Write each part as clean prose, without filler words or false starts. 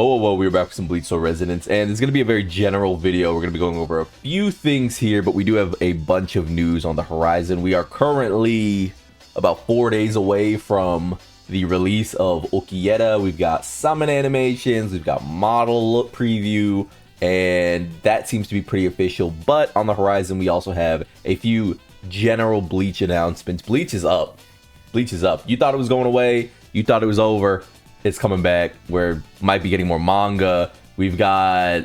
Whoa, we're back with some Bleach Soul Resonance, and it's going to be a very general video. We're going to be going over a few things here, but we do have a bunch of news on the horizon. We are currently about 4 days away from the release of Ulquiorra. We've got summon animations, we've got model look preview, and that seems to be pretty official. But on the horizon, we also have a few general Bleach announcements. Bleach is up. Bleach is up. You thought it was going away, you thought it was over. It's coming back. We're might be getting more manga. We've got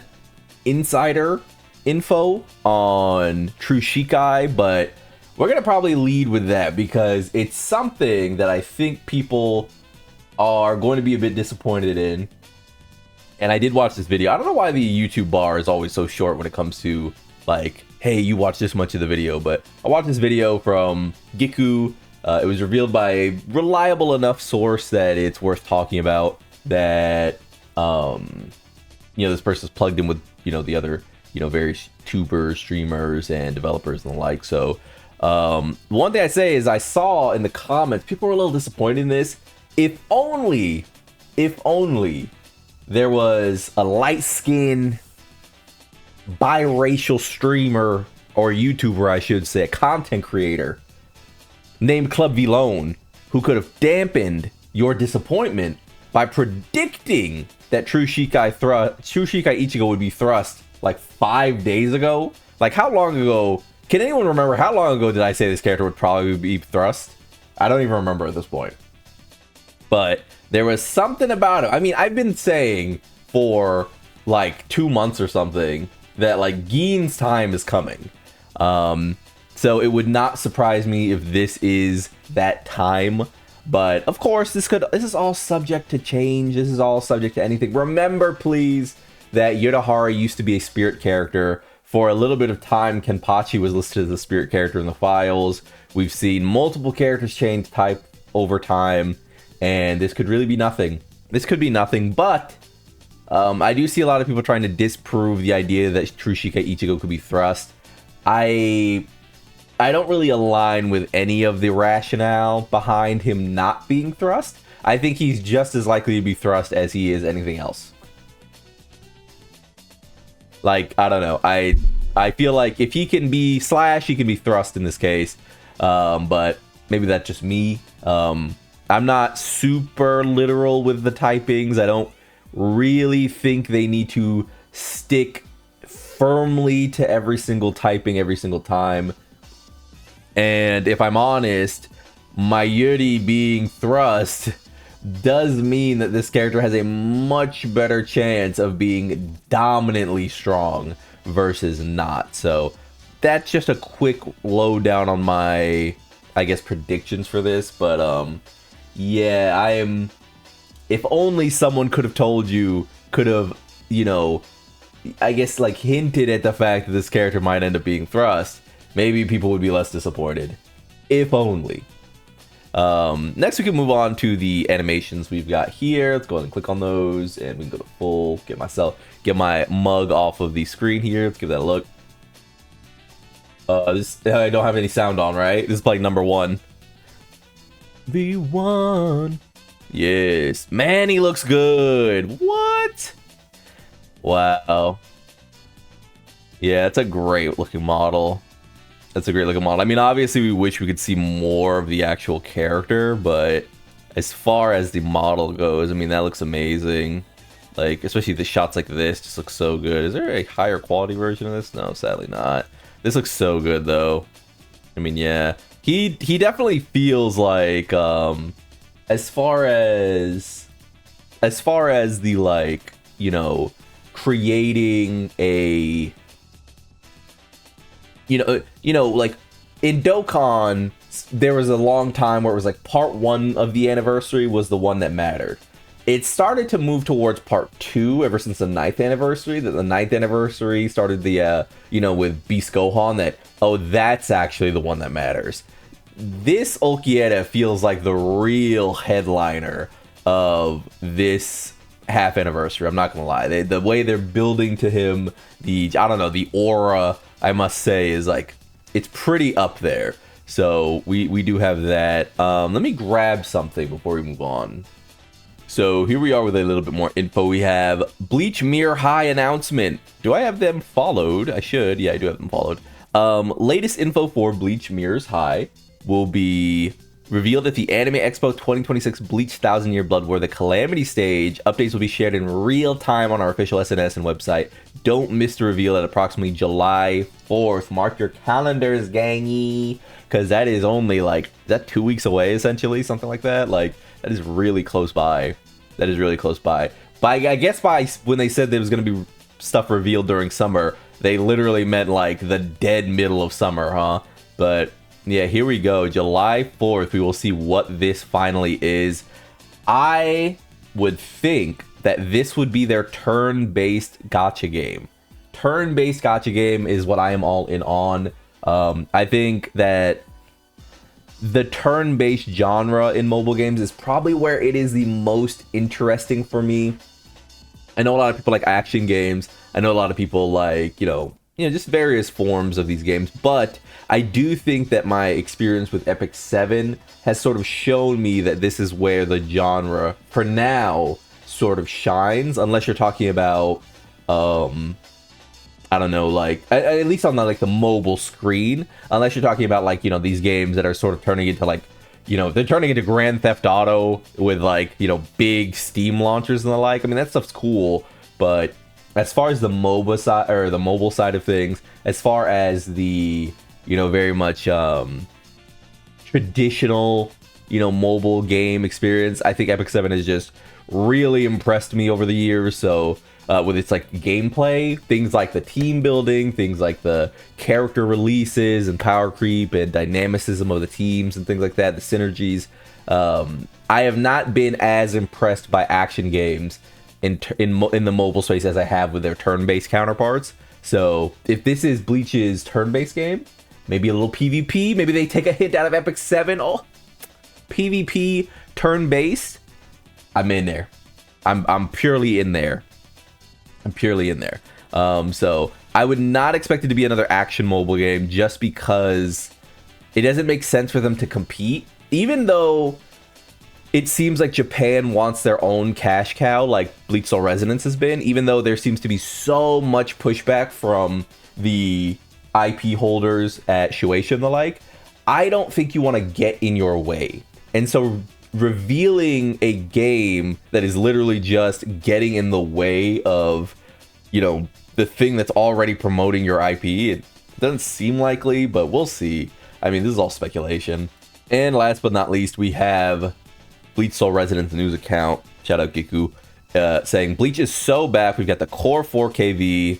insider info on True Shikai, but we're gonna probably lead with that because it's something that I think people are going to be a bit disappointed in. And I did watch this video. I don't know why the YouTube bar is always so short when it comes to like, hey, you watched this much of the video, but I watched this video from Giku. It was revealed by a reliable enough source that it's worth talking about, that, this person's plugged in with, the other, various tubers, streamers, and developers and the like. So, one thing I say is I saw in the comments, people were a little disappointed in this. If only there was a light-skinned, biracial streamer, or YouTuber, I should say, a content creator, named Club Vilone, who could have dampened your disappointment by predicting that True Shikai Ichigo would be thrust like 5 days ago. Like, how long ago? Can anyone remember how long ago did I say this character would probably be thrust? I don't even remember at this point. But there was something about it. I mean, I've been saying for like 2 months or something that like Gein's time is coming. So it would not surprise me if this is that time. But of course, this is all subject to change. This is all subject to anything. Remember, please, that Yodohara used to be a spirit character. For a little bit of time, Kenpachi was listed as a spirit character in the files. We've seen multiple characters change type over time, and this could really be nothing. This could be nothing, but I do see a lot of people trying to disprove the idea that True Shikai Ichigo could be thrust. I don't really align with any of the rationale behind him not being thrust. I think he's just as likely to be thrust as he is anything else. Like, I don't know. I feel like if he can be slash, he can be thrust in this case. But maybe that's just me. I'm not super literal with the typings. I don't really think they need to stick firmly to every single typing every single time. And if I'm honest, Mayuri being thrust does mean that this character has a much better chance of being dominantly strong versus not. So that's just a quick lowdown on my, I guess, predictions for this. But yeah, if only someone could have told you, could have, I guess like hinted at the fact that this character might end up being thrust, maybe people would be less disappointed. If only. Next, we can move on to the animations we've got here. Let's go ahead and click on those, and we can go to full. Get my mug off of the screen here. Let's give that a look. I don't have any sound on, right? This is like number 1. V1. Yes, man, he looks good. What? Wow. Yeah, it's a great looking model. That's a great looking model. I mean, obviously, we wish we could see more of the actual character, but as far as the model goes, I mean, that looks amazing. Like, especially the shots like this just look so good. Is there a higher quality version of this? No, sadly not. This looks so good, though. I mean, yeah. He definitely feels like, as far as the, like, creating a... like in Dokkan, there was a long time where it was like part 1 of the anniversary was the one that mattered. It started to move towards part 2 ever since the 9th anniversary. That the 9th anniversary started the, with Beast Gohan, that, oh, that's actually the one that matters. This Ulquiorra feels like the real headliner of this half anniversary. I'm not gonna lie. The way they're building to him, the aura, I must say, is like, it's pretty up there. So we do have that. Let me grab something before we move on. So here we are with a little bit more info. We have Bleach Mirror High announcement. Do I have them followed? I should. Yeah, I do have them followed. Latest info for Bleach Mirrors High will be revealed at the Anime Expo 2026 Bleach 1000 Year Blood War, the Calamity stage. Updates will be shared in real time on our official SNS and website. Don't miss the reveal at approximately July 4th. Mark your calendars, gangy, because that is only like, is that 2 weeks away, essentially? Something like that? Like, that is really close by. That is really close by. I guess by when they said there was going to be stuff revealed during summer, they literally meant like the dead middle of summer, huh? But yeah, here we go. July 4th, we will see what this finally is. I would think that this would be their turn-based gacha game. Turn-based gacha game is what I am all in on. I think that the turn-based genre in mobile games is probably where it is the most interesting for me. I know a lot of people like action games. I know a lot of people like, you know, just various forms of these games, but I do think that my experience with Epic 7 has sort of shown me that this is where the genre, for now, sort of shines, unless you're talking about, I don't know, like, at least on the, like, the mobile screen, unless you're talking about, like, you know, these games that are sort of turning into, like, you know, they're turning into Grand Theft Auto with, like, you know, big Steam launchers and the like. I mean, that stuff's cool, but as far as the MOBA side, or the mobile side of things, as far as the, you know, very much traditional, you know, mobile game experience, I think Epic 7 has just really impressed me over the years. So with its like gameplay, things like the team building, things like the character releases and power creep and dynamicism of the teams and things like that, the synergies, I have not been as impressed by action games in the mobile space as I have with their turn-based counterparts. So if this is Bleach's turn-based game, maybe a little PvP, maybe they take a hint out of Epic 7. Oh, PvP turn-based, I'm in there. I'm purely in there. I'm purely in there. So I would not expect it to be another action mobile game just because it doesn't make sense for them to compete, even though it seems like Japan wants their own cash cow, like Bleach Soul Resonance has been, even though there seems to be so much pushback from the IP holders at Shueisha and the like. I don't think you want to get in your way. And so revealing a game that is literally just getting in the way of, you know, the thing that's already promoting your IP, it doesn't seem likely, but we'll see. I mean, this is all speculation. And last but not least, we have Bleach Soul Resonance news account, shout out Giku, saying Bleach is so back. We've got the Core 4 KV,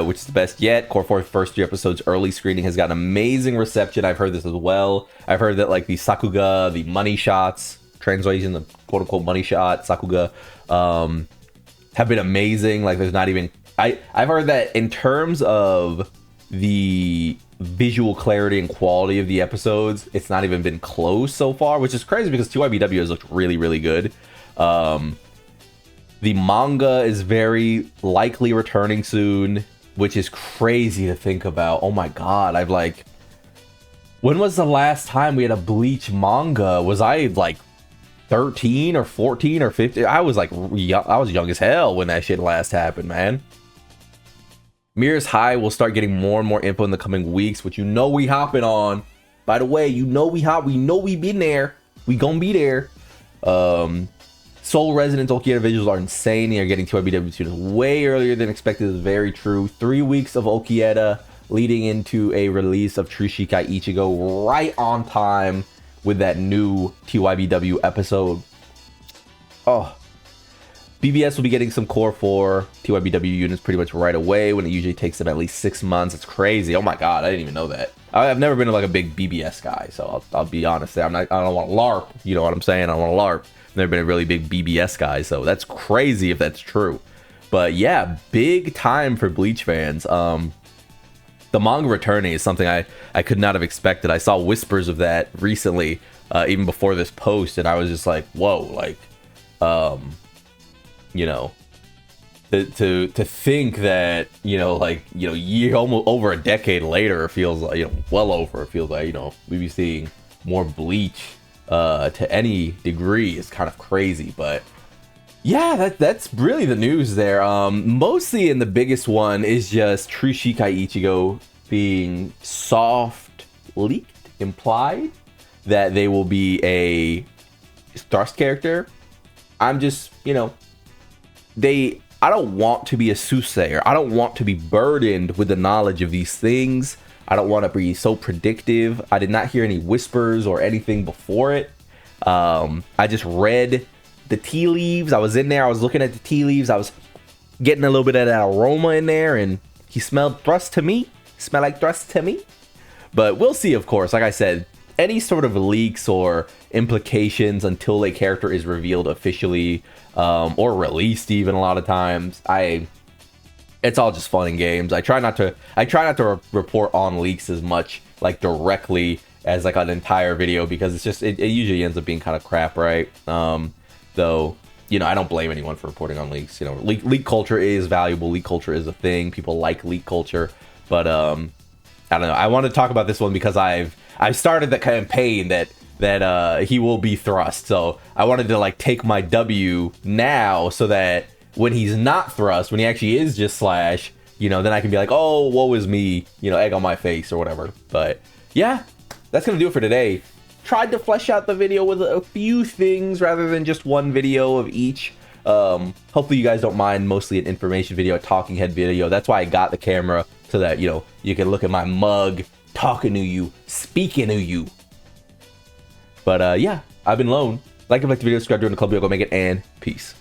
which is the best yet. Core 4 first 3 episodes early screening has gotten amazing reception. I've heard this as well. I've heard that like the Sakuga, the money shots, translation, the quote unquote money shot, Sakuga, have been amazing. Like there's not even, I've heard that in terms of the visual clarity and quality of the episodes, it's not even been close so far, which is crazy because TYBW has looked really, really good. The manga is very likely returning soon, which is crazy to think about. Oh my god, I've like, when was the last time we had a Bleach manga? Was I like 13 or 14 or 15? I was like, I was young as hell when that shit last happened, man. Mirrors High will start getting more and more info in the coming weeks, which you know we hopping on. By the way, you know we been there. We gonna be there. Soul Resonance Ulquiorra visuals are insane. They are getting TYBW students way earlier than expected. Is very true. 3 weeks of Ulquiorra leading into a release of True Shikai Ichigo right on time with that new TYBW episode. Oh, BBS will be getting some Core 4 TYBW units pretty much right away, when it usually takes them at least 6 months. It's crazy. Oh my god, I didn't even know that. I've never been like a big BBS guy, so I'll be honest there. I don't want to LARP. You know what I'm saying? I don't want to LARP. I've never been a really big BBS guy, so that's crazy if that's true. But yeah, big time for Bleach fans. The manga returning is something I could not have expected. I saw whispers of that recently, even before this post, and I was just like, whoa, like, you know, to think that, you know, like, you know, almost over a decade later, it feels like, you know, well over, it feels like, you know, we'd be seeing more Bleach to any degree. Is kind of crazy. But Yeah, that's really the news there. Mostly, and the biggest one is just True Shikai Ichigo being soft leaked, implied that they will be a thrust character. I'm just, I don't want to be a soothsayer. I don't want to be burdened with the knowledge of these things. I don't want to be so predictive. I did not hear any whispers or anything before it. I just read the tea leaves. I was in there. I was looking at the tea leaves. I was getting a little bit of that aroma in there, and he smelled thrust to me. Smell like thrust to me. But we'll see, of course. Like I said, any sort of leaks or implications until a character is revealed officially, or released even a lot of times, it's all just fun and games. I try not to report on leaks as much, like, directly as like an entire video, because it's just it usually ends up being kind of crap, right? Though, I don't blame anyone for reporting on leaks. Leak culture is valuable. Leak culture is a thing. People like leak culture. But I don't know. I want to talk about this one because I've started the campaign that he will be thrust. So I wanted to like take my W now, so that when he's not thrust, when he actually is just slash, then I can be like, oh, woe is me, egg on my face or whatever. But yeah, that's gonna do it for today. Tried to flesh out the video with a few things rather than just one video of each. Hopefully you guys don't mind. Mostly an information video, a talking head video. That's why I got the camera, so that you can look at my mug, talking to you, speaking to you. But yeah, I've been Lone. Like and like the video, subscribe, join the club, go make it, and peace.